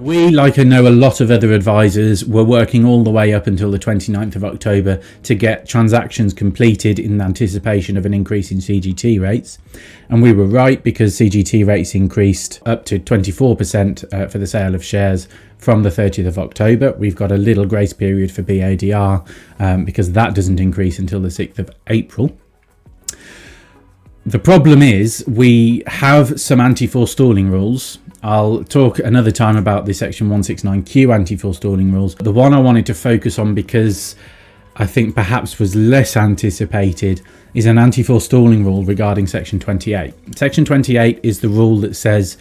We, like I know a lot of other advisors, were working all the way up until the 29th of October to get transactions completed in anticipation of an increase in CGT rates. And we were right, because CGT rates increased up to 24% for the sale of shares from the 30th of October. We've got a little grace period for BADR because that doesn't increase until the 6th of April. The problem is we have some anti-forestalling rules. I'll talk another time about the section 169Q anti-forestalling rules. The one I wanted to focus on, because I think perhaps was less anticipated, is an anti-forestalling rule regarding section 28. Section 28 is the rule that says,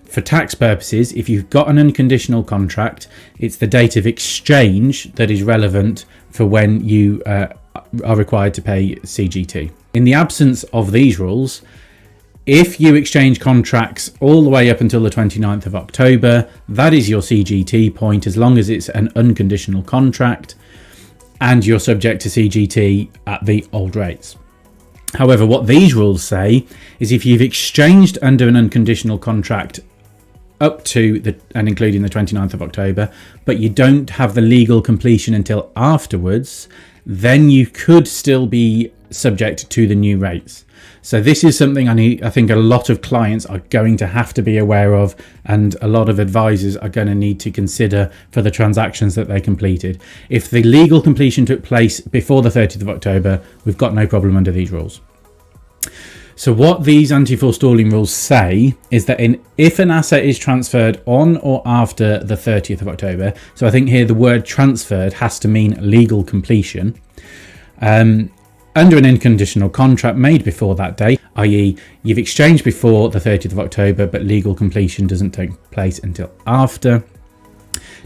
for tax purposes, if you've got an unconditional contract, it's the date of exchange that is relevant for when you are required to pay CGT. In the absence of these rules, if you exchange contracts all the way up until the 29th of October, that is your CGT point, as long as it's an unconditional contract and you're subject to CGT at the old rates. However, what these rules say is if you've exchanged under an unconditional contract up to and including the 29th of October, but you don't have the legal completion until afterwards, then you could still be subject to the new rates. So this is something I think a lot of clients are going to have to be aware of, and a lot of advisors are going to need to consider for the transactions that they completed. If the legal completion took place before the 30th of October, we've got no problem under these rules. So what these anti-forestalling rules say is that if an asset is transferred on or after the 30th of October, so I think here the word transferred has to mean legal completion, under an unconditional contract made before that date, i.e. you've exchanged before the 30th of October, but legal completion doesn't take place until after,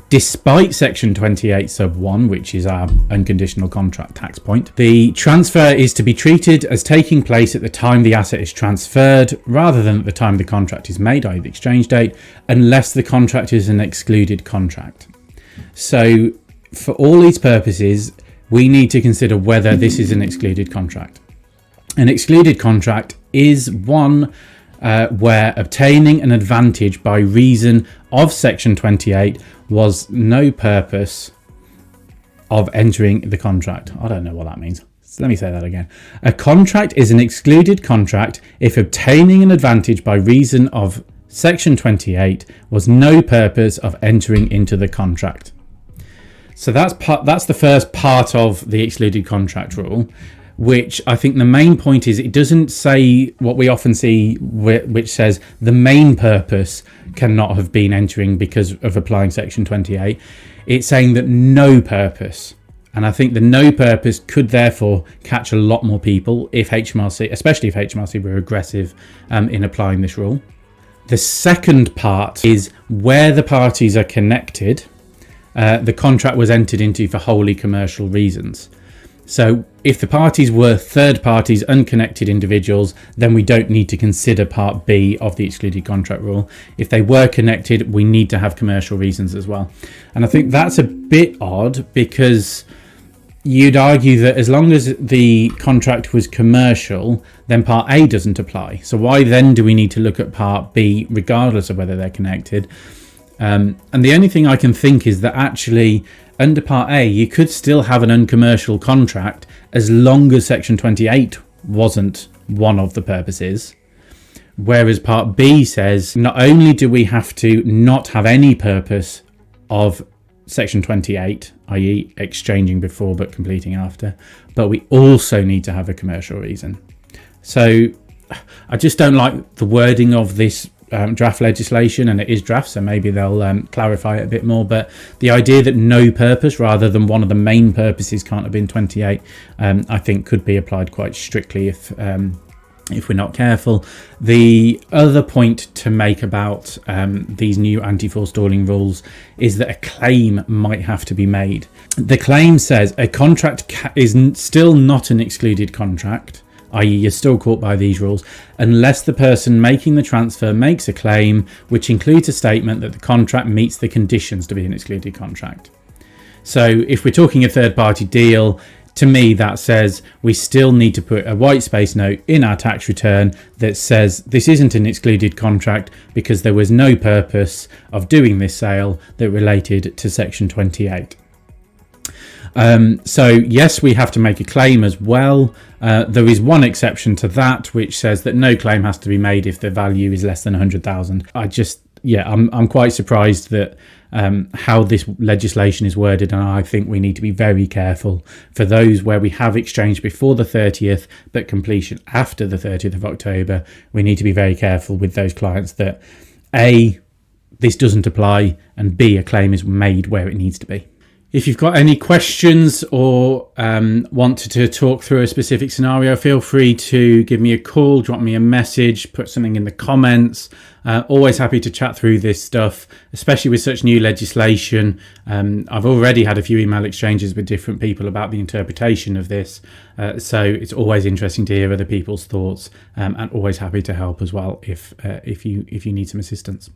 despite section 28 sub 1, which is our unconditional contract tax point, the transfer is to be treated as taking place at the time the asset is transferred rather than at the time the contract is made, i.e. the exchange date, unless the contract is an excluded contract. So for all these purposes, we need to consider whether this is an excluded contract. An excluded contract is one where obtaining an advantage by reason of section 28 was no purpose of entering the contract. I don't know what that means. So let me say that again. A contract is an excluded contract if obtaining an advantage by reason of section 28 was no purpose of entering into the contract. So that's the first part of the excluded contract rule, which I think the main point is it doesn't say what we often see, which says the main purpose cannot have been entering because of applying section 28. It's saying that no purpose. And I think the no purpose could therefore catch a lot more people if HMRC, especially if HMRC were aggressive in applying this rule. The second part is where the parties are connected. The contract was entered into for wholly commercial reasons. So if the parties were third parties, unconnected individuals, then we don't need to consider part B of the excluded contract rule. If they were connected, we need to have commercial reasons as well. And I think that's a bit odd, because you'd argue that as long as the contract was commercial, then part A doesn't apply. So why then do we need to look at part B regardless of whether they're connected? And the only thing I can think is that actually under part A you could still have an uncommercial contract as long as section 28 wasn't one of the purposes, whereas part B says not only do we have to not have any purpose of section 28, i.e. exchanging before but completing after, but we also need to have a commercial reason. So I just don't like the wording of this draft legislation, and it is draft, so maybe they'll clarify it a bit more, but the idea that no purpose rather than one of the main purposes can't have been 28 I think could be applied quite strictly if we're not careful. The other point to make about these new anti-forestalling rules is that a claim might have to be made. The claim says a contract is still not an excluded contract, i.e. you're still caught by these rules, unless the person making the transfer makes a claim which includes a statement that the contract meets the conditions to be an excluded contract. So if we're talking a third party deal, To me, that says we still need to put a white space note in our tax return that says this isn't an excluded contract because there was no purpose of doing this sale that related to Section 28. So yes, we have to make a claim as well. There is one exception to that, which says that no claim has to be made if the value is less than 100,000. I'm quite surprised that how this legislation is worded, and I think we need to be very careful for those where we have exchange before the 30th but completion after the 30th of October. We need to be very careful with those clients that A, this doesn't apply, and B, a claim is made where it needs to be. If you've got any questions or wanted to talk through a specific scenario, feel free to give me a call, drop me a message, put something in the comments. Always happy to chat through this stuff, especially with such new legislation. I've already had a few email exchanges with different people about the interpretation of this. So it's always interesting to hear other people's thoughts, and always happy to help as well if you need some assistance.